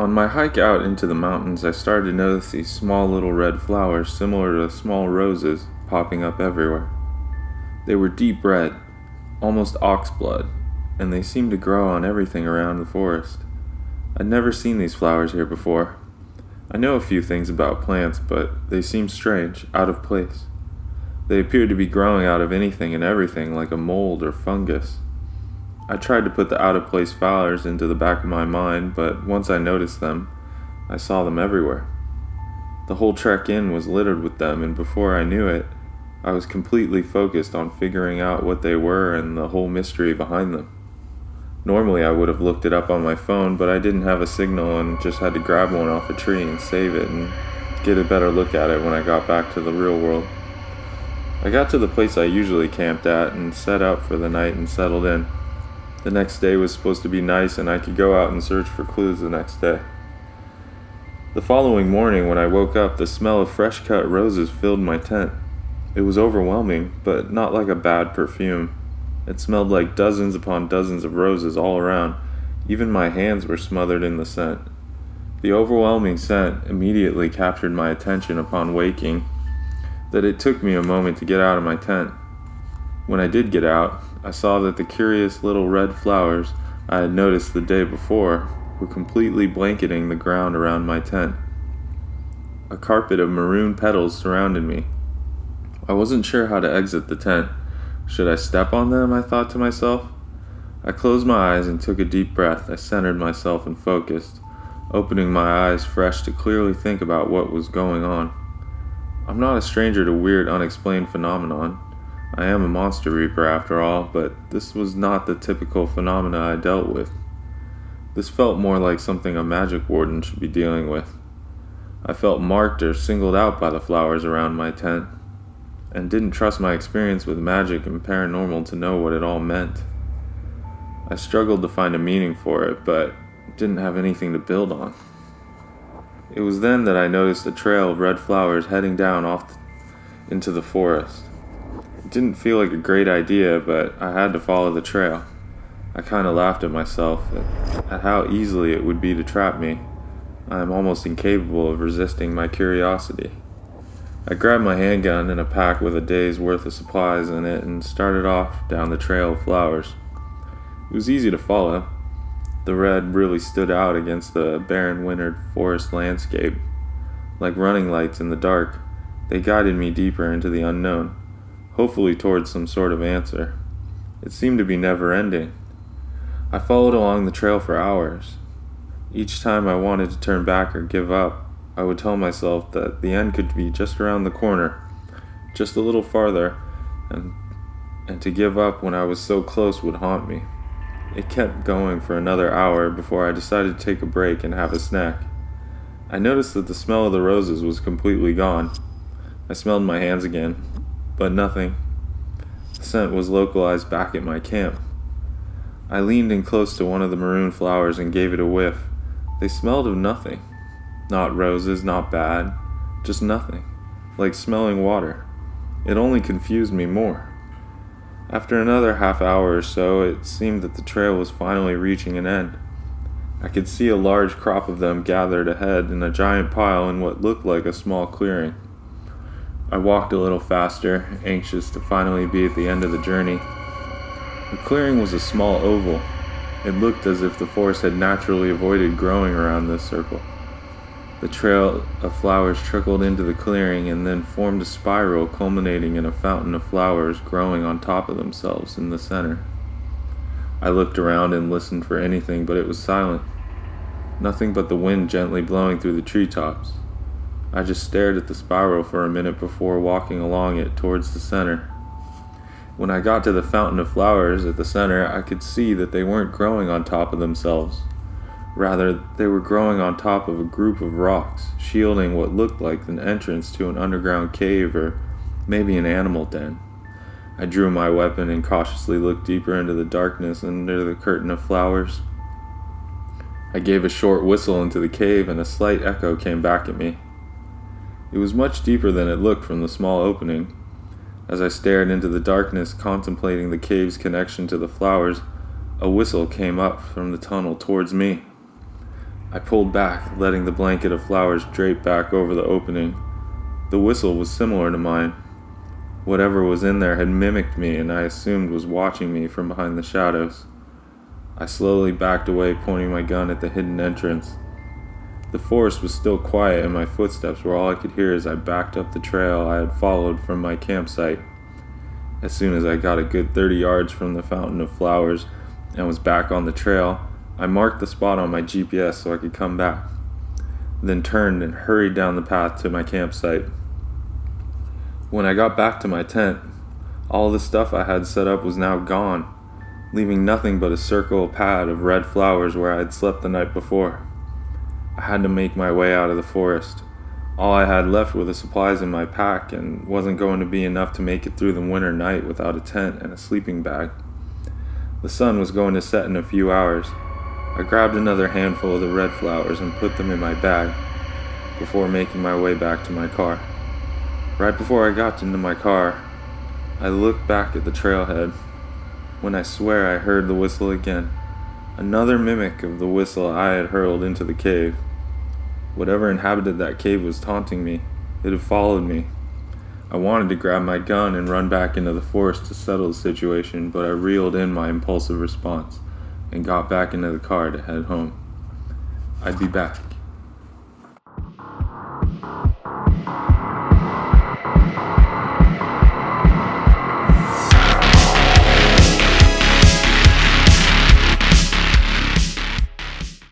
On my hike out into the mountains, I started to notice these small little red flowers similar to small roses popping up everywhere. They were deep red, almost oxblood, and they seemed to grow on everything around the forest. I'd never seen these flowers here before. I know a few things about plants, but they seemed strange, out of place. They appeared to be growing out of anything and everything like a mold or fungus. I tried to put the out-of-place flowers into the back of my mind, but once I noticed them, I saw them everywhere. The whole trek in was littered with them, and before I knew it, I was completely focused on figuring out what they were and the whole mystery behind them. Normally I would have looked it up on my phone, but I didn't have a signal and just had to grab one off a tree and save it and get a better look at it when I got back to the real world. I got to the place I usually camped at and set up for the night and settled in. The next day was supposed to be nice and I could go out and search for clues the next day. The following morning when I woke up, the smell of fresh-cut roses filled my tent. It was overwhelming, but not like a bad perfume. It smelled like dozens upon dozens of roses all around. Even my hands were smothered in the scent. The overwhelming scent immediately captured my attention upon waking, that it took me a moment to get out of my tent. When I did get out, I saw that the curious little red flowers I had noticed the day before were completely blanketing the ground around my tent. A carpet of maroon petals surrounded me. I wasn't sure how to exit the tent. Should I step on them, I thought to myself. I closed my eyes and took a deep breath. I centered myself and focused, opening my eyes fresh to clearly think about what was going on. I'm not a stranger to weird, unexplained phenomenon. I am a monster reaper after all, but this was not the typical phenomena I dealt with. This felt more like something a magic warden should be dealing with. I felt marked or singled out by the flowers around my tent, and didn't trust my experience with magic and paranormal to know what it all meant. I struggled to find a meaning for it, but didn't have anything to build on. It was then that I noticed a trail of red flowers heading down off into the forest. It didn't feel like a great idea, but I had to follow the trail. I kind of laughed at myself at how easily it would be to trap me. I am almost incapable of resisting my curiosity. I grabbed my handgun and a pack with a day's worth of supplies in it and started off down the trail of flowers. It was easy to follow. The red really stood out against the barren wintered forest landscape. Like running lights in the dark, they guided me deeper into the unknown, hopefully towards some sort of answer. It seemed to be never-ending. I followed along the trail for hours. Each time I wanted to turn back or give up, I would tell myself that the end could be just around the corner, just a little farther, and to give up when I was so close would haunt me. It kept going for another hour before I decided to take a break and have a snack. I noticed that the smell of the roses was completely gone. I smelled my hands again, but nothing. The scent was localized back at my camp. I leaned in close to one of the maroon flowers and gave it a whiff. They smelled of nothing. Not roses, not bad, just nothing, like smelling water. It only confused me more. After another half hour or so, it seemed that the trail was finally reaching an end. I could see a large crop of them gathered ahead in a giant pile in what looked like a small clearing. I walked a little faster, anxious to finally be at the end of the journey. The clearing was a small oval. It looked as if the forest had naturally avoided growing around this circle. The trail of flowers trickled into the clearing and then formed a spiral culminating in a fountain of flowers growing on top of themselves in the center. I looked around and listened for anything, but it was silent. Nothing but the wind gently blowing through the treetops. I just stared at the spiral for a minute before walking along it towards the center. When I got to the fountain of flowers at the center, I could see that they weren't growing on top of themselves. Rather, they were growing on top of a group of rocks, shielding what looked like an entrance to an underground cave or maybe an animal den. I drew my weapon and cautiously looked deeper into the darkness under the curtain of flowers. I gave a short whistle into the cave and a slight echo came back at me. It was much deeper than it looked from the small opening. As I stared into the darkness, contemplating the cave's connection to the flowers, a whistle came up from the tunnel towards me. I pulled back, letting the blanket of flowers drape back over the opening. The whistle was similar to mine. Whatever was in there had mimicked me and I assumed was watching me from behind the shadows. I slowly backed away, pointing my gun at the hidden entrance. The forest was still quiet and my footsteps were all I could hear as I backed up the trail I had followed from my campsite. As soon as I got a good 30 yards from the fountain of flowers and was back on the trail, I marked the spot on my GPS so I could come back, then turned and hurried down the path to my campsite. When I got back to my tent, all the stuff I had set up was now gone, leaving nothing but a circle pad of red flowers where I had slept the night before. I had to make my way out of the forest. All I had left were the supplies in my pack and wasn't going to be enough to make it through the winter night without a tent and a sleeping bag. The sun was going to set in a few hours. I grabbed another handful of the red flowers and put them in my bag before making my way back to my car. Right before I got into my car, I looked back at the trailhead when I swear I heard the whistle again. Another mimic of the whistle I had hurled into the cave. Whatever inhabited that cave was taunting me. It had followed me. I wanted to grab my gun and run back into the forest to settle the situation, but I reeled in my impulsive response and got back into the car to head home. I'd be back.